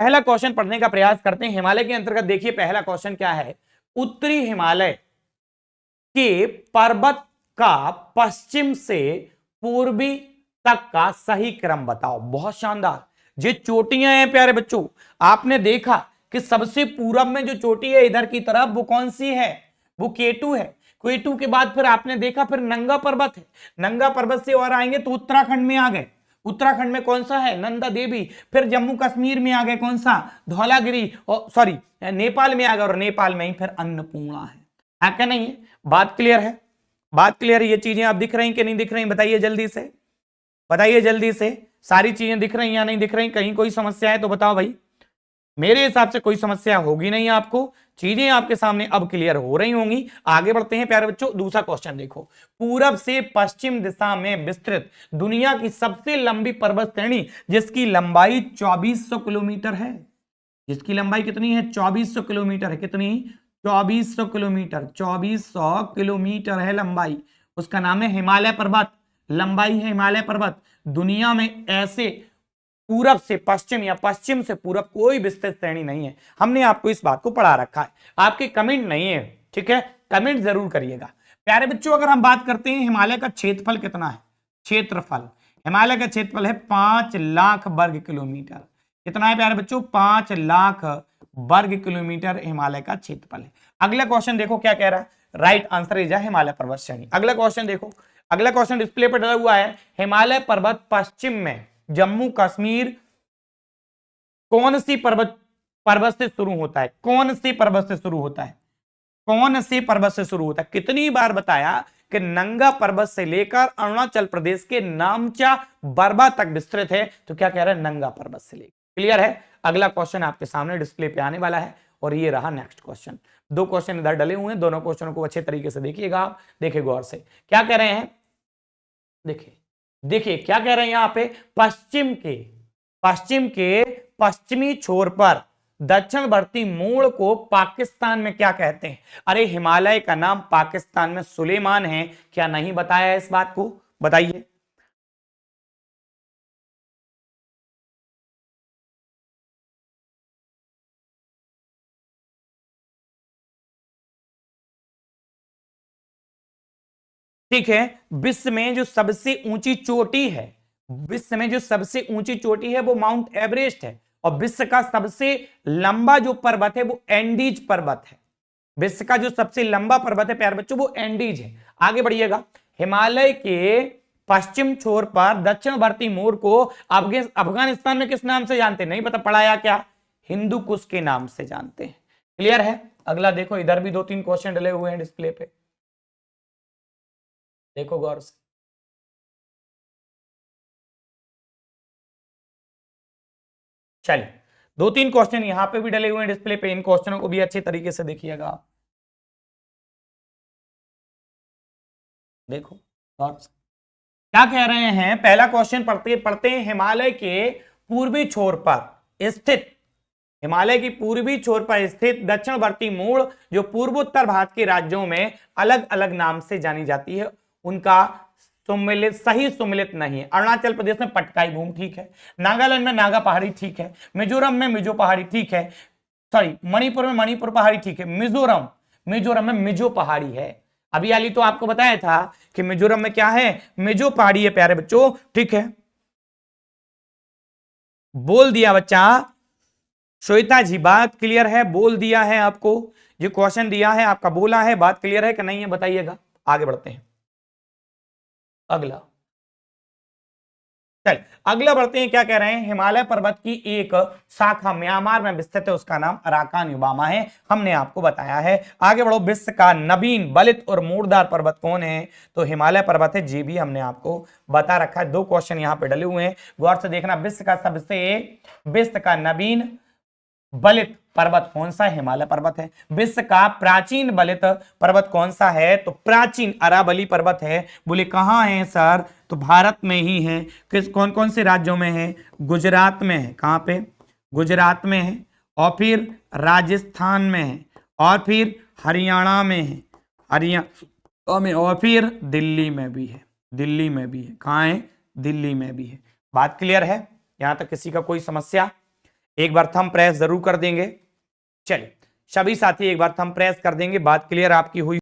पहला क्वेश्चन पढ़ने का प्रयास करते हैं। हिमालय के अंतर्गत देखिए पहला क्वेश्चन क्या है, उत्तरी हिमालय के पर्वत का पश्चिम से पूर्वी तक का सही क्रम बताओ। बहुत शानदार, ये चोटियां हैं प्यारे बच्चों। आपने देखा कि सबसे पूरब में जो चोटी है इधर की तरफ, वो कौन सी है, वो केटू है। केटू के बाद फिर आपने देखा फिर नंगा पर्वत है, नंगा पर्वत से और आएंगे तो उत्तराखंड में आ गए। उत्तराखंड में कौन सा है, नंदा देवी। फिर जम्मू कश्मीर में आ गए कौन सा, धौलागिरी, सॉरी नेपाल में आ गए, और नेपाल में ही फिर अन्नपूर्णा है क्या नहीं है। बात क्लियर है, बात क्लियर है। ये चीजें आप दिख रही कि नहीं दिख रही, बताइए जल्दी से, बताइए जल्दी से। सारी चीजें दिख रही या नहीं दिख रही, कहीं कोई समस्या है तो बताओ भाई। मेरे हिसाब से कोई समस्या होगी नहीं आपको, चीजें आपके सामने अब क्लियर हो रही होंगी। आगे बढ़ते हैं प्यारे बच्चों। दूसरा क्वेश्चन देखो, पूरब से पश्चिम दिशा में विस्तृत दुनिया की सबसे लंबी पर्वत श्रेणी जिसकी लंबाई 2400 किलोमीटर है, जिसकी लंबाई कितनी है, 2400 किलोमीटर है। कितनी, 2400 किलोमीटर, 2400 किलोमीटर है लंबाई, उसका नाम है हिमालय पर्वत। लंबाई है हिमालय पर्वत। दुनिया में ऐसे पूरब से पश्चिम या पश्चिम से पूरब कोई विस्तृत श्रेणी नहीं है। हमने आपको इस बात को पढ़ा रखा है, आपके कमेंट नहीं है, ठीक है, कमेंट जरूर करिएगा प्यारे बच्चों। अगर हम बात करते हैं हिमालय का क्षेत्रफल कितना है, क्षेत्रफल, हिमालय का क्षेत्रफल है 5 लाख वर्ग किलोमीटर। कितना है प्यारे बच्चों, 5 लाख वर्ग किलोमीटर हिमालय का क्षेत्रफल है। अगला क्वेश्चन देखो क्या कह रहा है, राइट आंसर इज हिमालय पर्वत श्रेणी। अगला क्वेश्चन देखो, अगला क्वेश्चन डिस्प्ले पर डला हुआ है, हिमालय पर्वत पश्चिम में जम्मू कश्मीर कौन सी पर्वत से शुरू होता है, कौन सी पर्वत से शुरू होता है, कौन सी पर्वत से शुरू होता है। कितनी बार बताया कि नंगा पर्वत से लेकर अरुणाचल प्रदेश के नामचा बरबा तक विस्तृत है, तो क्या कह रहा है, नंगा पर्वत से लेकर। क्लियर है। अगला क्वेश्चन आपके सामने डिस्प्ले पे आने वाला है, और ये रहा नेक्स्ट क्वेश्चन। दो क्वेश्चन इधर डले हुए हैं, दोनों क्वेश्चनों को अच्छे तरीके से देखिएगा आप, देखिए गौर से क्या कह रहे हैं, देखिए देखिए क्या कह रहे हैं यहां पे, पश्चिम के पश्चिमी छोर पर दक्षिणवर्ती मोड़ को पाकिस्तान में क्या कहते हैं। अरे हिमालय का नाम पाकिस्तान में सुलेमान है, क्या नहीं बताया है इस बात को, बताइए। ठीक है, विश्व में जो सबसे ऊंची चोटी है, विश्व में जो सबसे ऊंची चोटी है वो माउंट एवरेस्ट है, और विश्व का सबसे लंबा जो पर्वत है वो एंडीज पर्वत है। विश्व का जो सबसे लंबा पर्वत है प्यारे बच्चों वो एंडीज है। आगे बढ़िएगा, हिमालय के पश्चिम छोर पर दक्षिणवर्ती मोड़ को अफगानिस्तान में किस नाम से जानते हैं, नहीं पता, पढ़ाया क्या, हिंदू कुश के नाम से जानते हैं। क्लियर है। अगला देखो, इधर भी 2-3 क्वेश्चन डले हुए हैं डिस्प्ले पे, देखो गौर से। चलिए, 2-3 क्वेश्चन यहां पे भी डले हुए हैं डिस्प्ले पे, इन क्वेश्चनों को भी अच्छे तरीके से देखिएगा आप, देखो गौर से क्या कह रहे हैं। पहला क्वेश्चन पढ़ते पढ़ते हैं, हिमालय के पूर्वी छोर पर स्थित, हिमालय की पूर्वी छोर पर स्थित दक्षिणवर्ती मोड़ जो पूर्वोत्तर भारत के राज्यों में अलग अलग नाम से जानी जाती है, उनका सुमिलित, सही सुमिलित नहीं है। अरुणाचल प्रदेश में पटकाई भूमि ठीक है, नागालैंड में नागा पहाड़ी ठीक है, मिजोरम में मिजो पहाड़ी ठीक है, सॉरी मणिपुर में मणिपुर पहाड़ी ठीक है, मिजोरम में मिजो पहाड़ी है। अभी अली तो आपको बताया था कि मिजोरम में क्या है, मिजो पहाड़ी है प्यारे बच्चों, ठीक है, बोल दिया बच्चा। श्वेता जी बात क्लियर है, बोल दिया है आपको, जो क्वेश्चन दिया है आपका बोला है, बात क्लियर है कि नहीं है बताइएगा। आगे बढ़ते हैं, अगला, चल अगला बढ़ते हैं। क्या कह रहे हैं, हिमालय पर्वत की एक शाखा म्यांमार में विस्तृत है, उसका नाम अराकान युबामा है, हमने आपको बताया है। आगे बढ़ो, विश्व का नवीन बलित और मूरदार पर्वत कौन है, तो हिमालय पर्वत है, जी भी हमने आपको बता रखा है। 2 क्वेश्चन यहां पे डले हुए हैं, गौर से देखना। विश्व का नवीन बलित पर्वत कौन सा, हिमालय पर्वत है। विश्व का प्राचीन बलित पर्वत कौन सा है, तो प्राचीन अरावली पर्वत है। बोले कहां है सर, तो भारत में ही है। किस कौन कौन से राज्यों में है, गुजरात में है, कहां पे, गुजरात में है, और फिर राजस्थान में है, और फिर हरियाणा में है, हरियाणा में, और फिर दिल्ली में भी है, दिल्ली में भी है, कहां है, दिल्ली में भी है। बात क्लियर है, यहां तक किसी का कोई समस्या। एक बार थंब प्रेस जरूर कर देंगे। चलिए सभी साथी एक बार थंब प्रेस कर देंगे, बात क्लियर आपकी हुई।